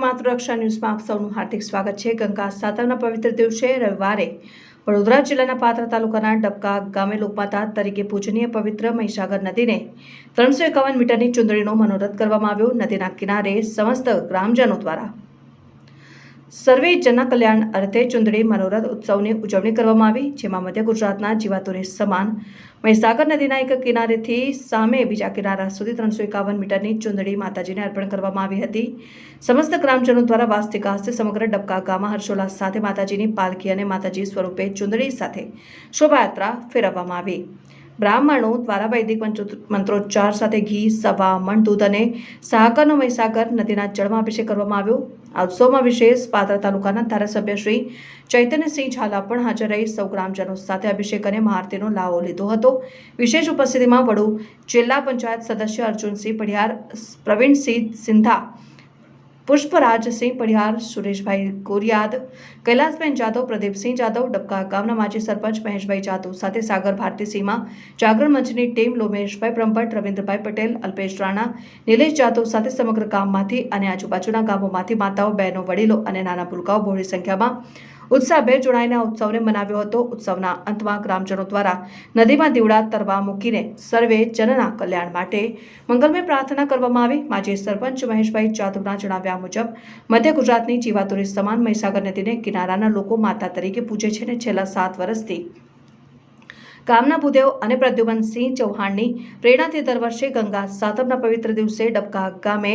માતૃરક્ષા ન્યૂઝમાં આપ સૌનું હાર્દિક સ્વાગત છે। ગંગા સાતમના પવિત્ર દિવસે રવિવારે વડોદરા જિલ્લાના પાત્ર તાલુકાના ડબકા ગામે લોકમાતા તરીકે પૂજનીય પવિત્ર મહીસાગર નદીને 351 મીટરની ચુંદડીનો મનોરથ કરવામાં આવ્યો। નદીના કિનારે સમસ્ત ગ્રામજનો દ્વારા સર્વે જન કલ્યાણ અર્થે ચુંદડી મનોરથ ઉત્સવની ઉજવણી કરવામાં આવી, જેમાં મધ્ય ગુજરાતના જીવાતુરી સમાન મહીસાગર નદીના એક કિનારેથી સામે બીજા કિનારા સુધી 351 મીટરની ચુંદડી માતાજીને અર્પણ કરવામાં આવી હતી। સમસ્ત ગ્રામજનો દ્વારા વાસ્તિક હસ્તે સમગ્ર ડબકા ગામમાં હર્ષોલ્લાસ સાથે માતાજીની પાલખી અને માતાજી સ્વરૂપે ચુંદડી સાથે શોભાયાત્રા ફેરવવામાં આવી। બ્રાહ્મણો દ્વારા વૈદિક મંત્રોચ્ચાર સાથે ઘી, સવા મણ દૂધ અને સાકરનો મહીસાગર નદીના જળમાં અભિષેક કરવામાં આવ્યો। આ ઉત્સવમાં વિશેષ પાત્ર તાલુકાના ધારાસભ્ય શ્રી ચૈતન્યસિંહ ઝાલા પણ હાજર રહી સૌ ગ્રામજનો સાથે અભિષેક અને મહાઆરતીનો લાવો લીધો હતો। વિશેષ ઉપસ્થિતિમાં વડુ જિલ્લા પંચાયત સદસ્ય અર્જુનસિંહ પઢિયાર, પ્રવીણસિંહ સિંધા, પુષ્પરાજસિંહ પઢિયાર, સુરેશભાઈ ગોરિયાદ, કૈલાસબેન જાદવ, પ્રદીપસિંહ જાદવ, ડબકા ગામના માજી સરપંચ મહેશભાઈ જાદવ સાથે સાગર ભારતી સીમા જાગરણ મંચની ટીમ, લોમેશભાઈ બ્રહ્મભટ્ટ, રવિન્દ્રભાઈ પટેલ, અલ્પેશ રાણા, નિલેશ જાદવ સાથે સમગ્ર ગામમાંથી અને આજુબાજુના ગામોમાંથી માતાઓ, બહેનો, વડીલો અને નાના ભૂલકાઓ બહોળી સંખ્યામાં ઉત્સાહભેર જોડાઈને આ ઉત્સવને મનાવ્યો હતો। ઉત્સવના અંતમાં ગ્રામજનો દ્વારા નદીમાં દીવડા તરવા મૂકીને સર્વે જનના કલ્યાણ માટે મંગલમય પ્રાર્થના કરવામાં આવી। માજી સરપંચ મહેશભાઈ જાદવના જણાવ્યા મુજબ મધ્ય ગુજરાતની જીવાતુરી સમાન મહીસાગર નદીને કિનારાના લોકો માતા તરીકે પૂજે છે અને છેલ્લા 7 વર્ષથી ગામના ભૂદેવ અને પ્રદ્યુમનસિંહ ચૌહાણની પ્રેરણાથી દર વર્ષે ગંગા સાતમના પવિત્ર દિવસે ડબકા ગામે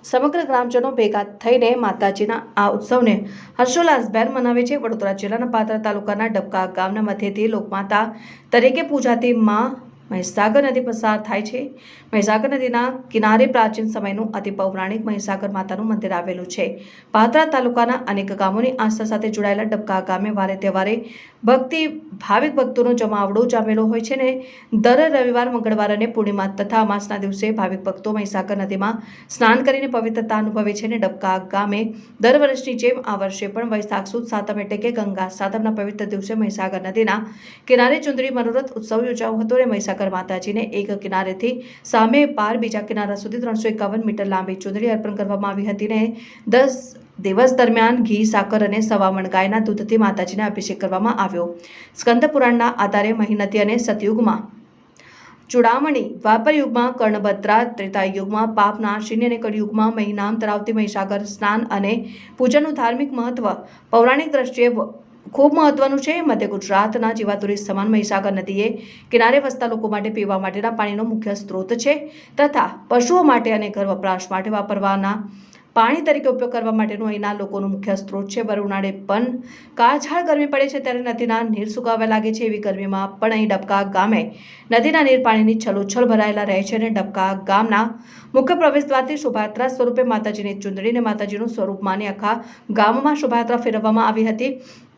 સમગ્ર ગ્રામજનો ભેગા થઈને માતાજીના આ ઉત્સવને હર્ષોલ્લાસભેર મનાવે છે। વડોદરા જિલ્લાના પાત્ર તાલુકાના ડબકા ગામના મધ્યથી લોકમાતા તરીકે પૂજાતી માં મહીસાગર નદી પસાર થાય છે। મહીસાગર નદીના કિનારે પ્રાચીન સમયનું અતિ પૌરાણિક મહીસાગર માતાનું મંદિર આવેલું છે। પાત્રા તાલુકાના અનેક ગામોની આસ્થા સાથે જોડાયેલા ડબકા ગામે વારે તહેવારે ભાવિક ભક્તોનો જમાવડો જામેલો હોય છે ને દર રવિવાર, મંગળવાર અને પૂર્ણિમા તથા અમાસના દિવસે ભાવિક ભક્તો મહીસાગર નદીમાં સ્નાન કરીને પવિત્રતા અનુભવે છે અને ડબકા ગામે દર વર્ષની જેમ આ વર્ષે પણ વૈશાખ સુદ સાતમ એટલે કે ગંગા સાતમના પવિત્ર દિવસે મહીસાગર નદીના કિનારે ચુંદડી મનોરથ ઉત્સવ યોજાયો હતો અને મહીસાગર માતાજીને એક કિનારેથી સામે પાર બીજા કિનારા સુધી 351 મીટર લાંબી ચુંદડી અર્પણ કરવામાં આવી હતી ને 10 દિવસ દરમિયાન ઘી, સાકર અને સવામણ ગાયના દૂધથી માતાજીને અભિષેક કરવામાં આવ્યો। સ્કંદ પુરાણના આધારે મહીનદી અને સતયુગમાં ચૂડામણી, દ્વાપર યુગમાં કર્ણભદ્રા, ત્રેતા યુગમાં પાપનાશિની અને કળિયુગમાં મહી નામ ધરાવતી મહીસાગર સ્નાન અને પૂજનનું ધાર્મિક મહત્વ પૌરાણિક દ્રષ્ટિએ ખૂબ મહત્વનું છે। મધ્ય ગુજરાતના જીવાતુરી સમાન મહીસાગર નદીએ કિનારે વસતા લોકો માટે પીવા માટેના પાણીનો મુખ્ય સ્ત્રોત છે તથા પશુઓ માટે અને ઘર વપરાશ માટે વાપરવાના પાણી તરીકે ઉપયોગ કરવા માટેનું અહીંના લોકોનું મુખ્ય સ્ત્રોત છે। ભર ઉનાળે પણ કાળઝાળ ગરમી પડે છે ત્યારે નદીના નીર સુકાવા લાગે છે। એવી ગરમીમાં પણ અહીં ડબકા ગામે નદીના નીર પાણીની છલોછલ ભરાયેલા રહે છે અને ડબકા ગામના મુખ્ય પ્રવેશદ્વારથી શોભાયાત્રા સ્વરૂપે માતાજીની ચુંદડીને માતાજીનું સ્વરૂપ માની આખા ગામમાં શોભાયાત્રા ફેરવવામાં આવી હતી,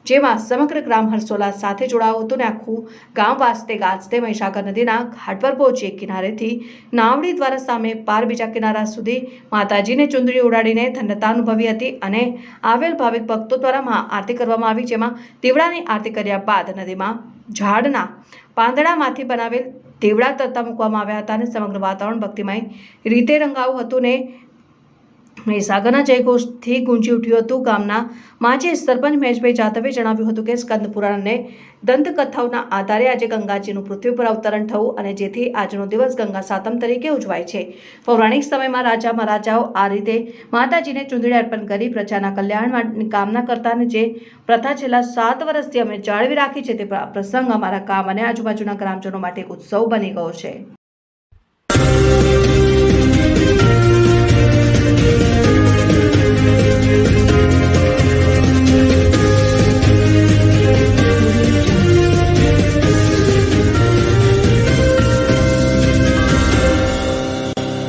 જેમાં સમગ્ર ગ્રામ હર્ષોલ્લાસ સાથે જોડાયું હતું અને આખું ગામ વાજતે ગાજતે મહીસાગર નદીના ઘાટ પર પહોંચી કિનારેથી નાવડી દ્વારા સામે પાર બીજા કિનારા સુધી માતાજીને ચુંદડી ઉડાડીને ધન્યતા અનુભવી હતી અને આવેલ ભાવિક ભક્તો દ્વારા મહાઆરતી કરવામાં આવી, જેમાં દીવડાની આરતી કર્યા બાદ નદીમાં ઝાડના પાંદડામાંથી બનાવેલ દીવડા તરતા મૂકવામાં આવ્યા હતા અને સમગ્ર વાતાવરણ ભક્તિમય રીતે રંગાયું હતું ને મહીસાગરના જયઘોષથી ગુંજી ઉઠ્યું હતું। ગામના માજી સરપંચ મહેશભાઈ જાદવે જણાવ્યું હતું કે સ્કંદ પુરાણ અને દંતકથાઓના આધારે આજે ગંગાજીનું પૃથ્વી પર અવતરણ થયું અને જેથી આજનો દિવસ ગંગા સાતમ તરીકે ઉજવાય છે। પૌરાણિક સમયમાં રાજા મહારાજાઓ આ રીતે માતાજીને ચુંદડી અર્પણ કરી પ્રજાના કલ્યાણની કામના કરતા અને જે પ્રથા છેલ્લા 7 વર્ષથી અમે જાળવી રાખી છે તે પ્રસંગ અમારા ગામ અને આજુબાજુના ગ્રામજનો માટે એક ઉત્સવ બની ગયો છે।